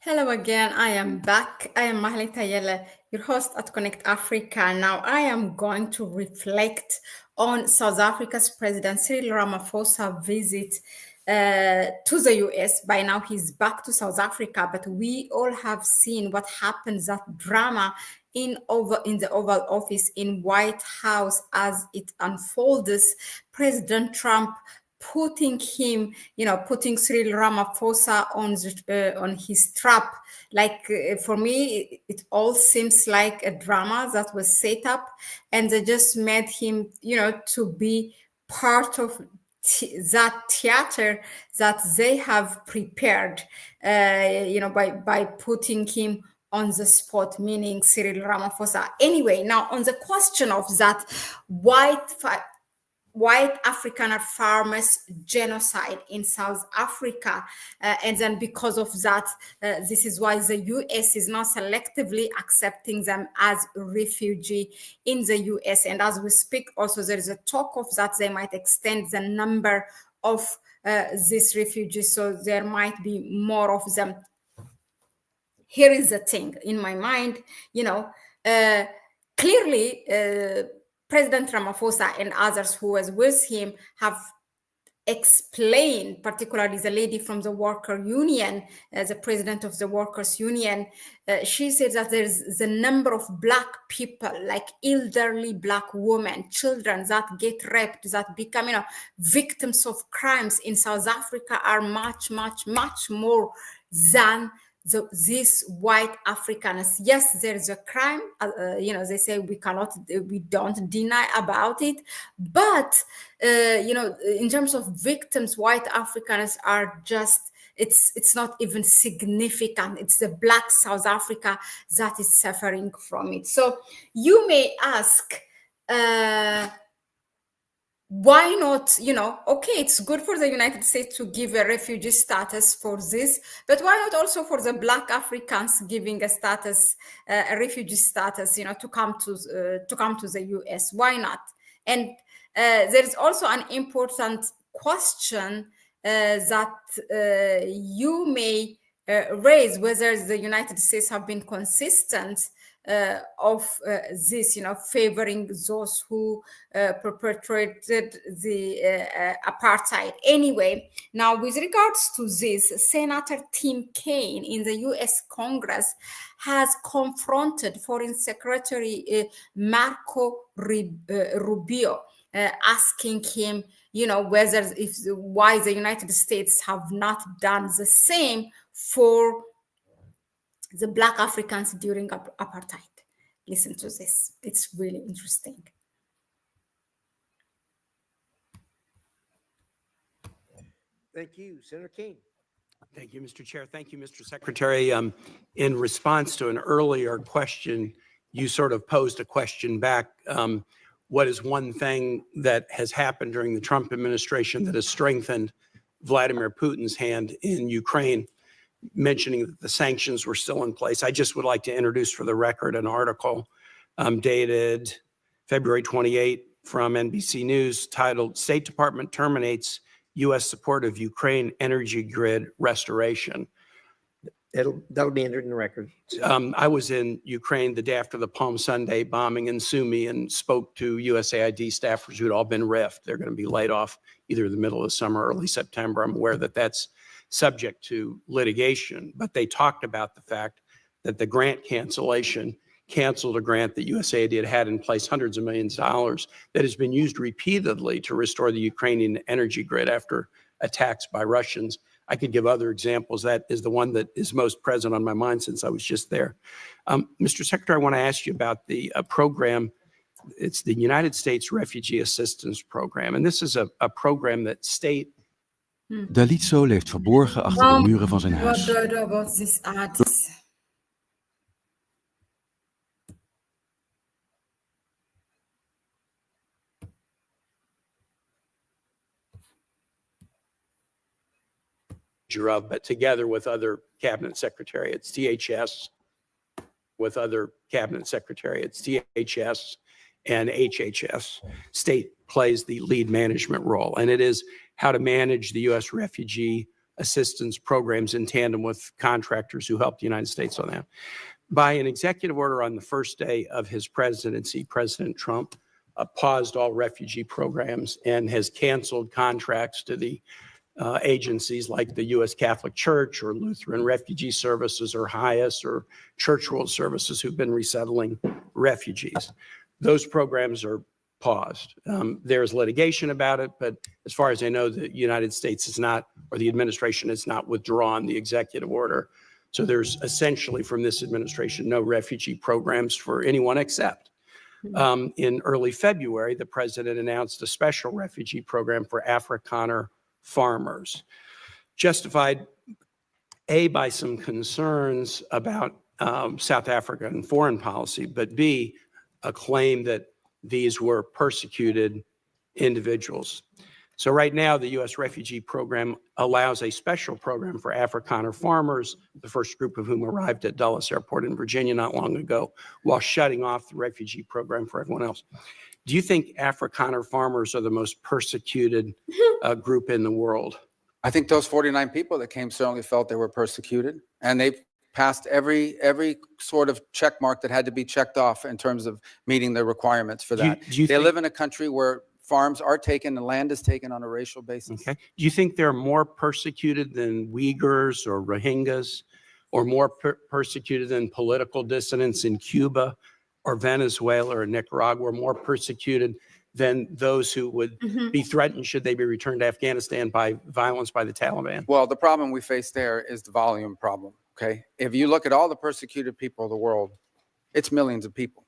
Hello again. I am back. I am Mahlet Ayele, your host at Connect Africa. Now, I am going to reflect on South Africa's President Cyril Ramaphosa visit to the US. By now, he's back to South Africa, but we all have seen what happens, that drama in the Oval Office in White House as it unfolds. President Trump putting Cyril Ramaphosa on his trap. For me, it all seems like a drama that was set up, and they just made him, to be part of that theater that they have prepared, by putting him on the spot, meaning Cyril Ramaphosa. Anyway, now on the question of that white Afrikaner farmers genocide in South Africa. And then because of that, this is why the US is now selectively accepting them as refugee in the US. And as we speak, also there is a talk of that they might extend the number of these refugees, so there might be more of them. Here is the thing in my mind, clearly, President Ramaphosa and others who was with him have explained, particularly the lady from the worker union, the president of the workers union. She said that there's the number of Black people, like elderly Black women, children that get raped, that become, victims of crimes in South Africa are much, much, much more than these white Afrikaners. Yes, there's a crime. They say we don't deny about it. But, in terms of victims, white Afrikaners are just, it's not even significant. It's the Black South Africa that is suffering from it. So you may ask, why not, okay, it's good for the United States to give a refugee status for this, but why not also for the Black Africans giving a status, a refugee status, to come to the US? Why not? And there's also an important question that you may raise, whether the United States have been consistent of this, favoring those who perpetrated the apartheid. Anyway, now with regards to this, Senator Tim Kaine in the US Congress has confronted Foreign Secretary Marco Rubio, asking him, why the United States have not done the same for the Black Africans during apartheid. Listen to this. It's really interesting. Thank you, Senator Kaine. Thank you, Mr. Chair. Thank you, Mr. Secretary. In response to an earlier question, you sort of posed a question back. What is one thing that has happened during the Trump administration that has strengthened Vladimir Putin's hand in Ukraine, mentioning that the sanctions were still in place? I just would like to introduce for the record an article dated February 28 from NBC News titled "State Department Terminates U.S. Support of Ukraine Energy Grid Restoration." That'll be entered in the record. I was in Ukraine the day after the Palm Sunday bombing in Sumy and spoke to USAID staffers who'd all been riffed. They're going to be laid off either the middle of summer or early September. I'm aware that that's subject to litigation, but they talked about the fact that the grant cancellation canceled a grant that USAID had in place, hundreds of millions of dollars, that has been used repeatedly to restore the Ukrainian energy grid after attacks by Russians. I could give other examples. That is the one that is most present on my mind since I was just there. Mr. Secretary, I want to ask you about the program. It's the United States Refugee Assistance Program. And this is a program that state... Dalitso leeft verborgen achter de muren van zijn huis. What do I about this ads? Of, but together with other cabinet secretariats, DHS, with other cabinet secretariats, DHS and HHS, state plays the lead management role. And it is how to manage the U.S. refugee assistance programs in tandem with contractors who helped the United States on that. By an executive order on the first day of his presidency, President Trump paused all refugee programs and has canceled contracts to the agencies like the U.S. Catholic Church or Lutheran Refugee Services or HIAS or Church World Services who've been resettling refugees. Those programs are paused. There's litigation about it, but as far as I know, the United States is not, or the administration has not withdrawn the executive order. So there's essentially from this administration no refugee programs for anyone except. In early February, the president announced a special refugee program for Afrikaner farmers, justified A, by some concerns about South African foreign policy, but B, a claim that these were persecuted individuals. So right now, the U.S. refugee program allows a special program for Afrikaner farmers, the first group of whom arrived at Dulles Airport in Virginia not long ago, while shutting off the refugee program for everyone else. Do you think Afrikaner farmers are the most persecuted group in the world? I think those 49 people that came certainly felt they were persecuted, and they passed every sort of check mark that had to be checked off in terms of meeting the requirements for that. They live in a country where farms are taken and land is taken on a racial basis. Okay. Do you think they're more persecuted than Uyghurs or Rohingyas, or more persecuted than political dissidents in Cuba or Venezuela or Nicaragua, or more persecuted than those who would be threatened should they be returned to Afghanistan by violence by the Taliban? Well, the problem we face there is the volume problem, okay? If you look at all the persecuted people of the world, it's millions of people.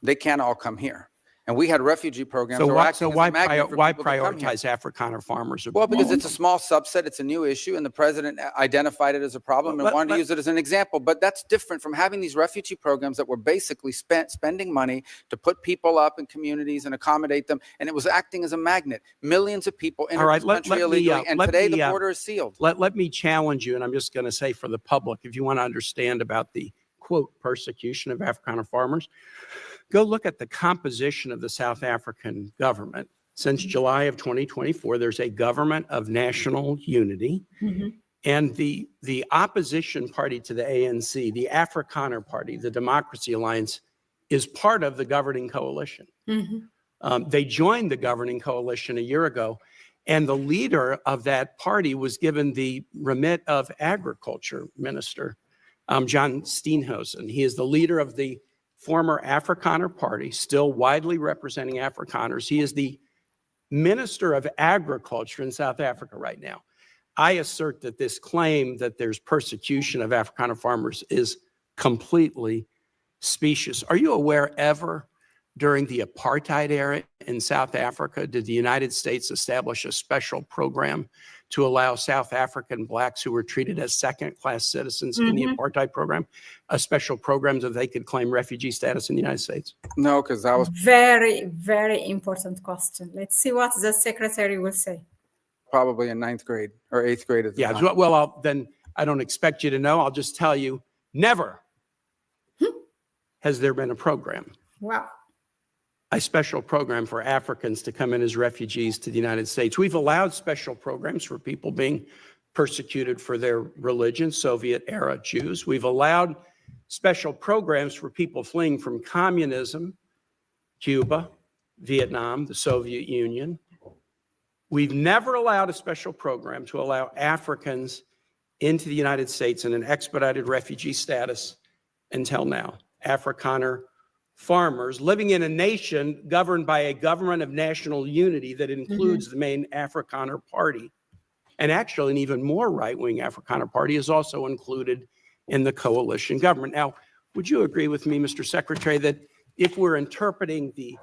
They can't all come here. And we had refugee programs. So why prioritize Afrikaner farmers? Well, because it's a small subset. It's a new issue, and the president identified it as a problem and wanted to use it as an example. But that's different from having these refugee programs that were basically spending money to put people up in communities and accommodate them, and it was acting as a magnet. Millions of people in this country illegally, and today the border is sealed. Let me challenge you, and I'm just going to say for the public, if you want to understand about the, quote, persecution of Afrikaner farmers, go look at the composition of the South African government. Since July of 2024, there's a government of national unity. And the opposition party to the ANC, the Afrikaner Party, the Democracy Alliance, is part of the governing coalition. They joined the governing coalition a year ago, and the leader of that party was given the remit of Agriculture Minister, John Steenhuisen. He is the leader of the former Afrikaner Party, still widely representing Afrikaners. He is the Minister of Agriculture in South Africa right now. I assert that this claim that there's persecution of Afrikaner farmers is completely specious. Are you aware ever during the apartheid era in South Africa, did the United States establish a special program to allow South African blacks who were treated as second-class citizens in the apartheid program, a special program so they could claim refugee status in the United States? No, because that was very, very important question. Let's see what the secretary will say. probably in 9th grade or 8th grade at the time. Well, then I don't expect you to know. I'll just tell you, never has there been a program. Wow. A special program for Africans to come in as refugees to the United States. We've allowed special programs for people being persecuted for their religion, Soviet-era Jews. We've allowed special programs for people fleeing from communism, Cuba, Vietnam, the Soviet Union. We've never allowed a special program to allow Africans into the United States in an expedited refugee status until now. Afrikaner farmers living in a nation governed by a government of national unity that includes the main Afrikaner Party. And actually, an even more right-wing Afrikaner Party is also included in the coalition government. Now, would you agree with me, Mr. Secretary, that if we're interpreting the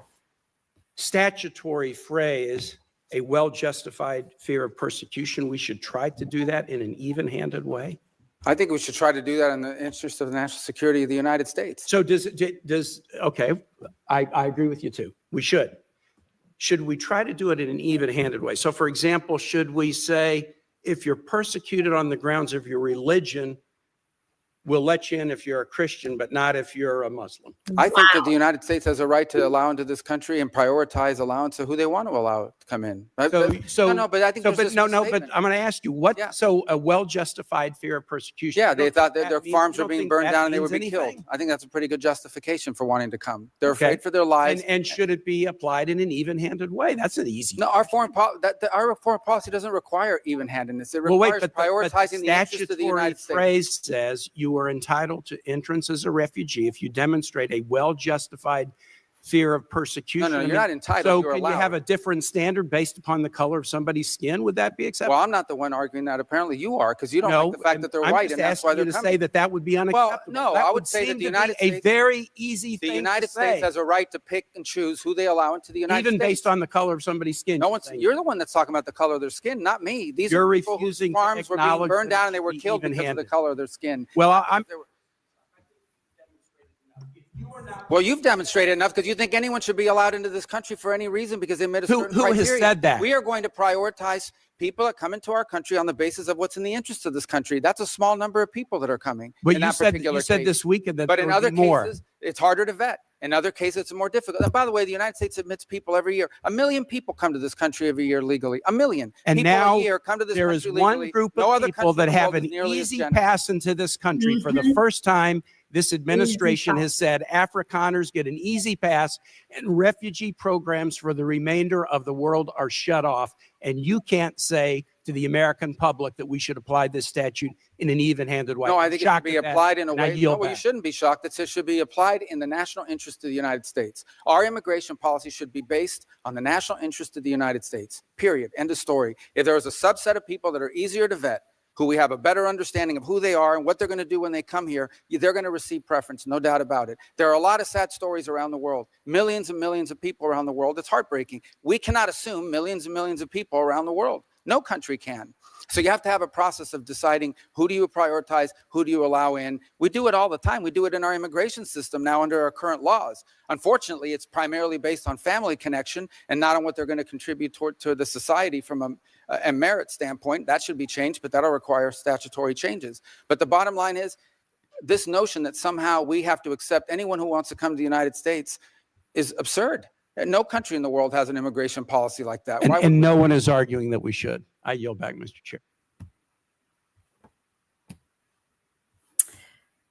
statutory phrase, a well-justified fear of persecution, we should try to do that in an even-handed way? I think we should try to do that in the interest of the national security of the United States. So okay, I agree with you too. We should. Should we try to do it in an even-handed way? So for example, should we say, if you're persecuted on the grounds of your religion, we'll let you in if you're a Christian, but not if you're a Muslim. I think that the United States has a right to allow into this country and prioritize allowance of who they want to allow to come in. So But I think there's but just no, a but statement. I'm going to ask you what, Yeah. so a well-justified fear of persecution. Yeah, you they don't thought think that their means- farms you were don't being think burned that down and they means would be killed. anything? I think that's a pretty good justification for wanting to come. They're Okay. afraid for their lives. And should it be applied in an even-handed way? That's an easy. No, our foreign policy doesn't require even-handedness. It Well, wait, requires but prioritizing the interest of the statutory United States. phrase says you are entitled to entrance as a refugee if you demonstrate a well-justified fear of persecution. No, I you're mean, not entitled. So You're can you have allowed. a different standard based upon the color of somebody's skin? Would that be acceptable? Well, I'm not the one arguing that. Apparently you are, because you don't No, like the fact that they're I'm white just and that's asking why you they're to coming. say that that would be unacceptable. no, That I would say that seem the to be United a States- very easy The thing United to States say, has a right to pick and choose who they allow into the United even States. based on the color of somebody's skin. No you're one's. saying. You're the one that's talking about the color of their skin, not me. These You're are people whose refusing to farms were being acknowledge burned that it down and they should were be killed because of the even-handed. color of their skin. Well, I'm. Well, you've demonstrated enough because you think anyone should be allowed into this country for any reason because they met a certain Who has criteria. said that? We are going to prioritize people that come into our country on the basis of what's in the interest of this country. That's a small number of people that are coming. But in you that said particular you said case. this weekend that But there in would other be more. cases, it's harder to vet. In other cases, it's more difficult. And by the way, the United States admits people every year. 1 million people come to this country every year legally. 1 million And people now a year come to this There country is one legally. group No of other people country in that the have world an is nearly as easy generous. pass into this country. For the first time, this administration has said Afrikaners get an easy pass and refugee programs for the remainder of the world are shut off. And you can't say to the American public that we should apply this statute in an even-handed way. No, I I'm think it should shocked be at that, applied in a and I way. No, yield well, you back. shouldn't be shocked. It should be applied in the national interest of the United States. Our immigration policy should be based on the national interest of the United States. Period. End of story. If there is a subset of people that are easier to vet, who we have a better understanding of who they are and what they're going to do when they come here, they're going to receive preference, no doubt about it. There are a lot of sad stories around the world, millions and millions of people around the world. It's heartbreaking. We cannot assume millions and millions of people around the world. No country can. So you have to have a process of deciding who do you prioritize, who do you allow in. We do it all the time. We do it in our immigration system now under our current laws. Unfortunately, it's primarily based on family connection and not on what they're going to contribute to the society from a merit standpoint. That should be changed, but that'll require statutory changes. But the bottom line is this notion that somehow we have to accept anyone who wants to come to the United States is absurd. No country in the world has an immigration policy like that. Why would And no one is arguing that we should. I yield back, Mr. Chair.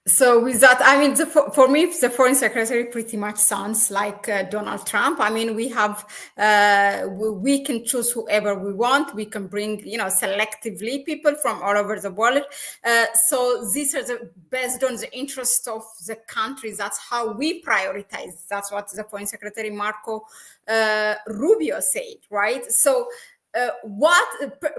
So with that, I mean, for me, the foreign secretary pretty much sounds like Donald Trump. I mean, we have, we can choose whoever we want. We can bring, selectively people from all over the world. So these are based on the interest of the countries. That's how we prioritize. That's what the foreign secretary Marco Rubio said, right? So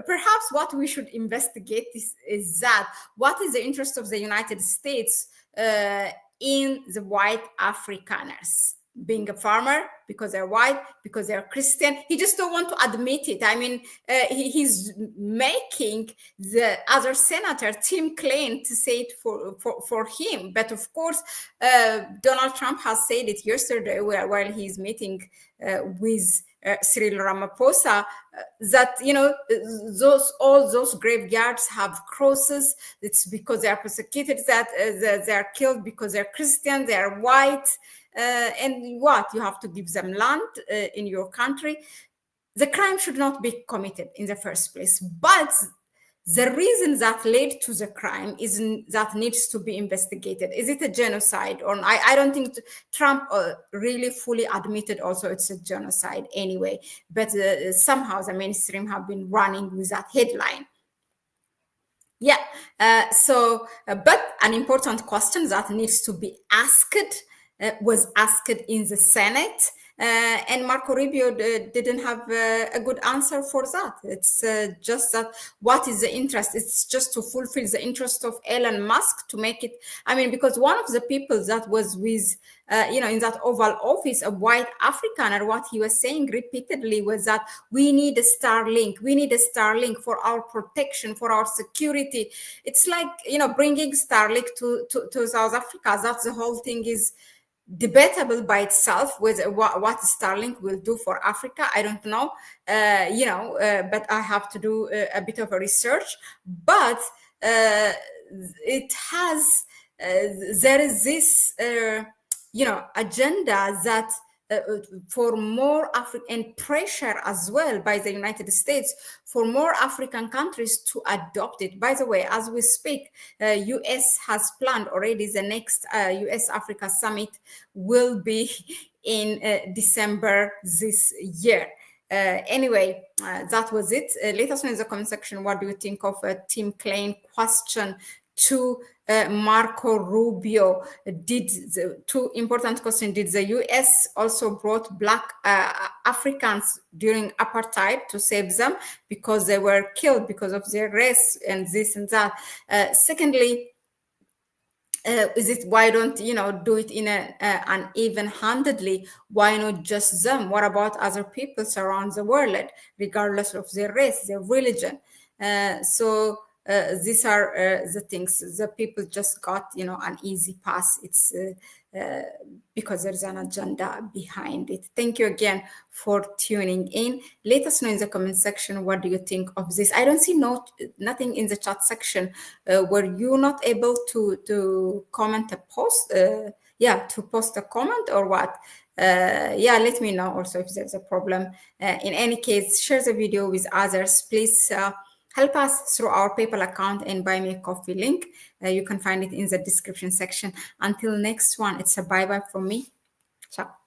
perhaps what we should investigate is that what is the interest of the United States in the white Afrikaners being a farmer because they're white, because they're Christian. He just don't want to admit it. I mean, he's making the other senator, Tim Kaine, to say it for him. But of course, Donald Trump has said it yesterday while he's meeting with Cyril Ramaphosa, that all those graveyards have crosses. It's because they are persecuted, that they are killed because they're Christian, they are white, and what you have to give them land in your country. The crime should not be committed in the first place, but the reason that led to the crime that needs to be investigated. Is it a genocide or not? I don't think Trump really fully admitted also it's a genocide anyway, but somehow the mainstream have been running with that headline. Yeah, but an important question that needs to be asked was asked in the Senate. And Marco Rubio didn't have a good answer for that. It's just that what is the interest? It's just to fulfill the interest of Elon Musk to make it. I mean, because one of the people that was with, in that Oval Office, a white Afrikaner, what he was saying repeatedly was that we need a Starlink. We need a Starlink for our protection, for our security. It's like, bringing Starlink to South Africa. That's the whole thing is debatable by itself with what Starlink will do for Africa. I don't know, but I have to do a bit of a research. But it has there is this, agenda that for more and pressure as well by the United States for more African countries to adopt it. By the way, as we speak, US has planned already the next US Africa summit will be in December this year. Anyway, that was it. Let us know in the comment section, what do you think of Tim Kaine question to Marco Rubio? Did the two important questions? Did the US also brought Black Africans during apartheid to save them because they were killed because of their race and this and that? Secondly, is it, why don't do it in an even-handedly? Why not just them? What about other peoples around the world, regardless of their race, their religion? So these are the things. The people just got an easy pass. It's because there's an agenda behind it. Thank you again for tuning in. Let us know in the comment section, what do you think of this? I don't see nothing in the chat section. Were you not able to comment a post? To post a comment or what? Let me know also if there's a problem. In any case, share the video with others. Please help us through our PayPal account and Buy Me a Coffee link. You can find it in the description section. Until next one, it's a bye-bye from me. Ciao.